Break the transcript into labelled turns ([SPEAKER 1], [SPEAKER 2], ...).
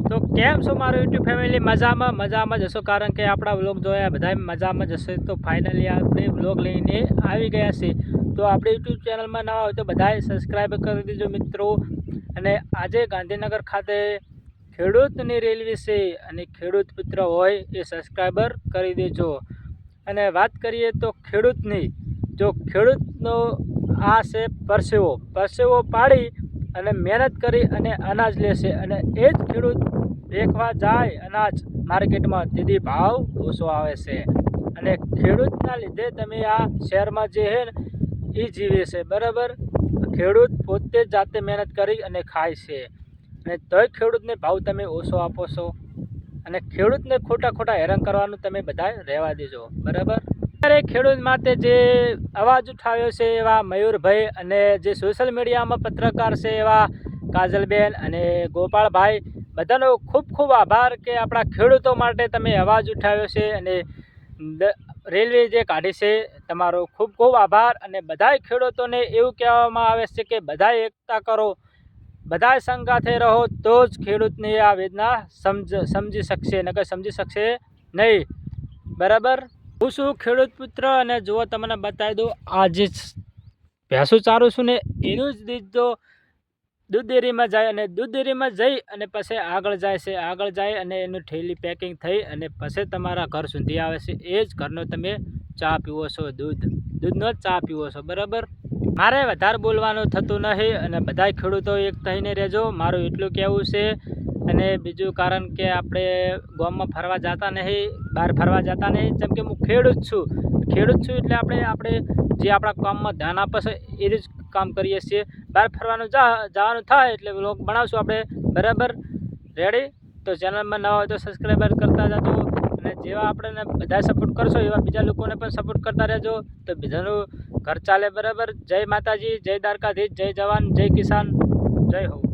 [SPEAKER 1] તો કેમ છો મારું યુટ્યુબ ફેમિલી? મજામાં જશો, કારણ કે આપણા વ્લોગ જોયા બધા મજામાં જશે. તો ફાઇનલી આપણે વ્લોગ લઈને આવી ગયા છે. તો આપણે યુટ્યુબ ચેનલમાં નવા હોય તો બધાએ સબસ્ક્રાઈબ કરી દેજો મિત્રો. અને આજે ગાંધીનગર ખાતે ખેડૂતની રેલી છે અને ખેડૂત પુત્ર હોય એ સબસ્ક્રાઈબર કરી દેજો. અને વાત કરીએ તો ખેડૂતની, જો ખેડૂતનો આ છે પરસેવો પાડી અને મહેનત કરી અને અનાજ લેશે, અને એ જ ખેડૂત વેચવા જાય અનાજ માર્કેટમાં, તેથી ભાવ ઓછો આવે છે. અને ખેડૂતના લીધે તમે આ શહેરમાં જે છે ને એ જીવે છે, બરાબર. ખેડૂત પોતે જાતે મહેનત કરી અને ખાય છે, અને તોય ખેડૂતને ભાવ તમે ઓછો આપો છો. અને ખેડૂતને ખોટા હેરાન કરવાનું તમે બધા રહેવા દેજો, બરાબર. અત્યારે ખેડૂત માટે જે અવાજ ઉઠાવ્યો છે એવા મયુરભાઈ, અને જે સોશિયલ મીડિયામાં પત્રકાર છે એવા કાજલબેન અને ગોપાળભાઈ, બધાનો ખૂબ આભાર કે આપણા ખેડૂતો માટે તમે અવાજ ઉઠાવ્યો છે. અને રેલવે જે કાઢી છે તમારો ખૂબ આભાર. અને બધાય ખેડૂતોને એવું કહેવામાં આવે છે કે બધાય એકતા કરો, બધાય સંગાથે રહો, તો જ ખેડૂતની આ વેદના સમજી શકશે, નકર સમજી શકશે નહીં, બરાબર. હું છું ખેડૂત પુત્ર, અને જુઓ તમને બતાવી દઉં, આ જે ભેંસું ચારું છું ને એનું જ દૂધ ડેરીમાં જાય, અને દૂધ ડેરીમાં જઈ અને પછી આગળ જાય અને એનું થેલી પેકિંગ થઈ અને પછી તમારા ઘર સુધી આવે છે. એ જ ઘરનો તમે ચા પીવો છો, દૂધનો જ ચા પીવો છો, બરાબર. મારે વધારે બોલવાનું થતું નથી, અને બધા ખેડૂતો એક થઈને રહેજો, મારું એટલું કહેવું છે. અને બીજું કારણ કે આપણે ગામમાં ફરવા જતા નહીં, બહાર ફરવા જતા નહીં, જેમ કે હું ખેડૂત છું એટલે આપણે જે આપણા કામમાં ધ્યાન આપે છે એ જ કામ કરીએ છીએ. બહાર ફરવાનું જવાનું થાય એટલે વ્લોગ બનાવશું આપણે, બરાબર. રેડી? તો ચેનલમાં નવા હોય તો સબસ્ક્રાઈબર કરતા જજો, અને જેવા આપણને બધા સપોર્ટ કરશો એવા બીજા લોકોને પણ સપોર્ટ કરતા રહેજો, તો બીજાનું ઘર ચાલે, બરાબર. જય માતાજી, જય દ્વારકાધીશ, જય જવાન, જય કિસાન, જય હો.